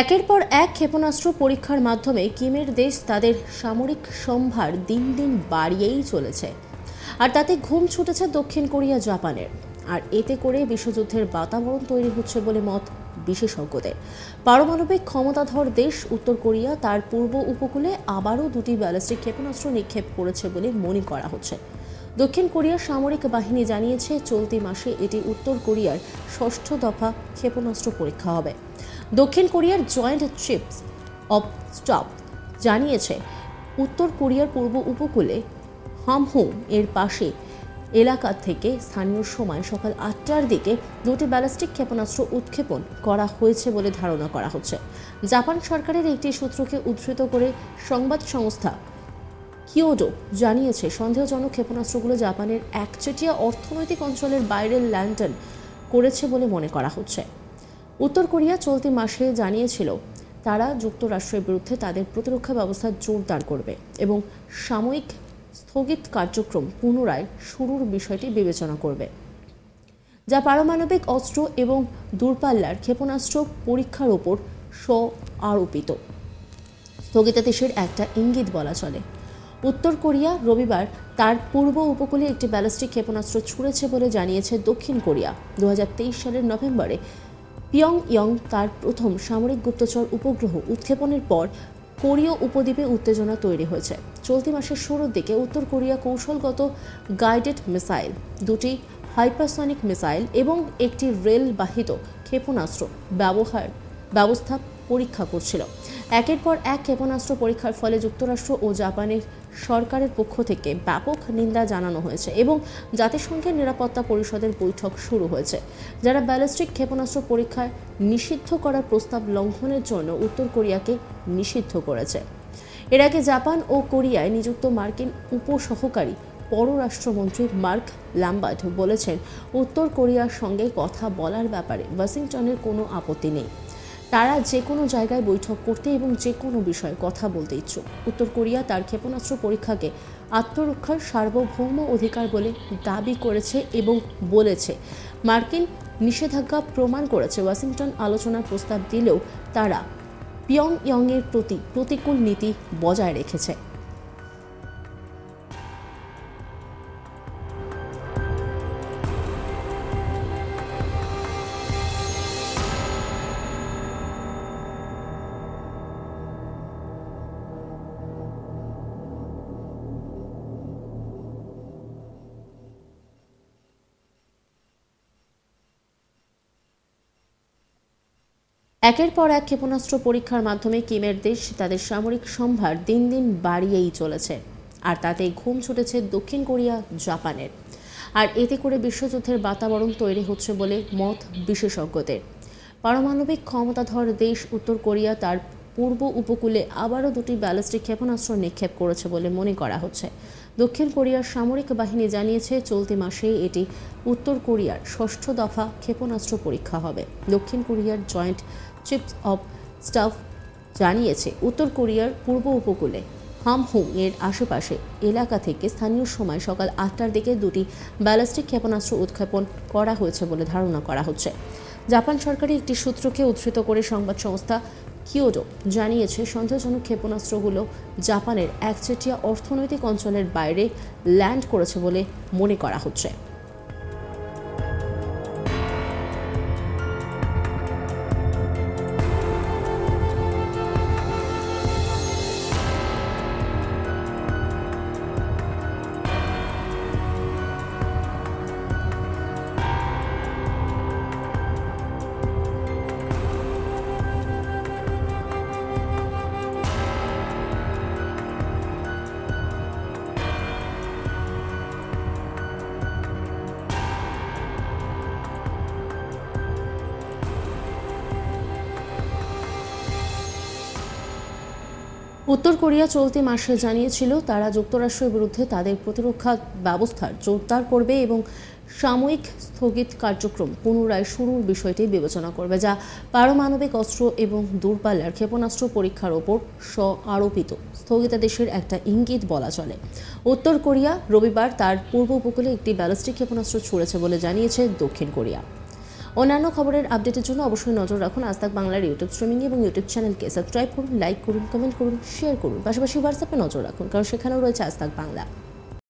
একের পর এক ক্ষেপণাস্ত্র পরীক্ষার মাধ্যমে কিমের দেশ তাদের সামরিক সম্ভার দিন দিন বাড়িয়েই চলেছে। আর তাতে ঘুম ছুটেছে দক্ষিণ কোরিয়া জাপানের। আর এতে করে বিশ্বযুদ্ধের বাতাবরণ তৈরি হচ্ছে বলে মত বিশেষজ্ঞদের। পারমাণবিক ক্ষমতাধর দেশ উত্তর কোরিয়া তার পূর্ব উপকূলে আবারও দুটি ব্যালিস্টিক ক্ষেপণাস্ত্র নিক্ষেপ করেছে বলে মনে করা হচ্ছে। দক্ষিণ কোরিয়ার সামরিক বাহিনী জানিয়েছে চলতি মাসে এটি উত্তর কোরিয়ার ষষ্ঠ দফা ক্ষেপণাস্ত্র পরীক্ষা হবে। দক্ষিণ কোরিয়ার জয়েন্ট চিফস অব স্টাফ জানিয়েছে উত্তর কোরিয়ার পূর্ব উপকূলে হামহুং এর পাশে এলাকা থেকে স্থানীয় সময় সকাল ৮টার দিকে দুটি ব্যালিস্টিক ক্ষেপণাস্ত্র উৎক্ষেপণ করা হয়েছে বলে ধারণা করা হচ্ছে। জাপান সরকারের একটি সূত্রকে উদ্ধৃত করে সংবাদ সংস্থা কিয়োডো জানিয়েছে সন্দেহজনক ক্ষেপণাস্ত্রগুলো জাপানের একচেটিয়া অর্থনৈতিক অঞ্চলের বাইরে ল্যান্ডন করেছে বলে মনে করা হচ্ছে। উত্তর কোরিয়া চলতি মাসে জানিয়েছিল তারা যুক্তরাষ্ট্রের বিরুদ্ধে তাদের প্রতিরক্ষা ব্যবস্থা জোরদার করবে এবং সাময়িক স্থগিত কার্যক্রম পুনরায় শুরুর বিষয়টি বিবেচনা করবে, যা পারমাণবিক অস্ত্র এবং দূরপাল্লার ক্ষেপণাস্ত্র পরীক্ষার ওপর আরোপিত স্থগিতাদেশের একটা ইঙ্গিত বলা চলে। উত্তর কোরিয়া রবিবার তার পূর্ব উপকূলে একটি ব্যালিস্টিক ক্ষেপণাস্ত্র ছুঁড়েছে বলে জানিয়েছে দক্ষিণ কোরিয়া। 2023 সালের নভেম্বরে পিয়ংইয়ং তার প্রথম সামরিক গুপ্তচর উপগ্রহ উৎক্ষেপণের পর কোরীয় উপদ্বীপে উত্তেজনা তৈরি হয়েছে। চলতি মাসের শুরুর দিকে উত্তর কোরিয়া কৌশলগত গাইডেড মিসাইল, দুটি হাইপারসনিক মিসাইল এবং একটি রেলবাহিত ক্ষেপণাস্ত্র ব্যবস্থা পরীক্ষা করছিল। একের পর এক ক্ষেপণাস্ত্র পরীক্ষার ফলে যুক্তরাষ্ট্র ও জাপানের সরকারের পক্ষ থেকে ব্যাপক নিন্দা জানানো হয়েছে এবং জাতিসংঘের নিরাপত্তা পরিষদের বৈঠক শুরু হয়েছে, যারা ব্যালিস্টিক ক্ষেপণাস্ত্র পরীক্ষায় নিষিদ্ধ করার প্রস্তাব লঙ্ঘনের জন্য উত্তর কোরিয়াকে নিষিদ্ধ করেছে। এর আগে জাপান ও কোরিয়ায় নিযুক্ত মার্কিন উপসহকারী পররাষ্ট্রমন্ত্রী মার্ক ল্যাম্বার্ট বলেছেন উত্তর কোরিয়ার সঙ্গে কথা বলার ব্যাপারে ওয়াশিংটনের কোনো আপত্তি নেই। তারা যে কোনো জায়গায় বৈঠক করতে এবং যে কোনো বিষয়ে কথা বলতে ইচ্ছুক। উত্তর কোরিয়া তার ক্ষেপণাস্ত্র পরীক্ষাকে আত্মরক্ষার সার্বভৌম অধিকার বলে দাবি করেছে এবং বলেছে মার্কিন নিষেধাজ্ঞা প্রমাণ করেছে ওয়াশিংটন আলোচনার প্রস্তাব দিলেও তারা পিয়ংইয়ংয়ের প্রতি প্রতিকূল নীতি বজায় রেখেছে। একের পর এক ক্ষেপণাস্ত্র পরীক্ষার মাধ্যমে কিমের দেশ তাদের সামরিক সম্ভার দিন দিন বাড়িয়েই চলেছে। আর তাতে ঘুম ছুটেছে দক্ষিণ কোরিয়া জাপানের। আর এতে করে বিশ্বযুদ্ধের বাতাবরণ তৈরি হচ্ছে বলে মত বিশেষজ্ঞদের। পারমাণবিক ক্ষমতাধর দেশ উত্তর কোরিয়া তার পূর্ব উপকূলে আবারও দুটি ব্যালিস্টিক ক্ষেপণাস্ত্র নিক্ষেপ করেছে বলে মনে করা হচ্ছে। দক্ষিণ কোরিয়ার সামরিক বাহিনী জানিয়েছে চলতি মাসে এটি উত্তর কোরিয়ার ষষ্ঠ দফা ক্ষেপণাস্ত্র পরীক্ষা হবে। দক্ষিণ কোরিয়ার জয়েন্ট চিফস অব স্টাফ জানিয়েছে উত্তর কোরিয়ার পূর্ব উপকূলে হামহুং এর আশেপাশে এলাকা থেকে স্থানীয় সময় সকাল ৮টার দিকে দুটি ব্যালিস্টিক ক্ষেপণাস্ত্র উৎক্ষেপণ করা হয়েছে বলে ধারণা করা হচ্ছে। জাপান সরকারের একটি সূত্রকে উদ্ধৃত করে সংবাদ সংস্থা কিয়োডো জানিয়েছে সন্দেহজনক ক্ষেপণাস্ত্রগুলো জাপানের একচেটিয়া অর্থনৈতিক অঞ্চলের বাইরে ল্যান্ড করেছে বলে মনে করা হচ্ছে। উত্তর কোরিয়া চলতি মাসে জানিয়েছিল তারা যুক্তরাষ্ট্রের বিরুদ্ধে তাদের প্রতিরক্ষা ব্যবস্থা জোরদার করবে এবং সাময়িক স্থগিত কার্যক্রম পুনরায় শুরুর বিষয়টি বিবেচনা করবে, যা পারমাণবিক অস্ত্র এবং দূরপাল্লার ক্ষেপণাস্ত্র পরীক্ষার ওপর আরোপিত স্থগিতাদেশের একটা ইঙ্গিত বলা চলে। উত্তর কোরিয়া রবিবার তার পূর্ব উপকূলে একটি ব্যালিস্টিক ক্ষেপণাস্ত্র ছুঁড়েছে বলে জানিয়েছে দক্ষিণ কোরিয়া। অন্যান্য খবরের আপডেটের জন্য অবশ্যই নজর রাখুন আজ তাক বাংলার ইউটিউব স্ট্রিমিং এবং ইউটিউব চ্যানেলকে সাবস্ক্রাইব করুন, লাইক করুন, কমেন্ট করুন, শেয়ার করুন, পাশাপাশি হোয়াটসঅ্যাপে নজর রাখুন কারণ সেখানেও রয়েছে আজ তাক বাংলা।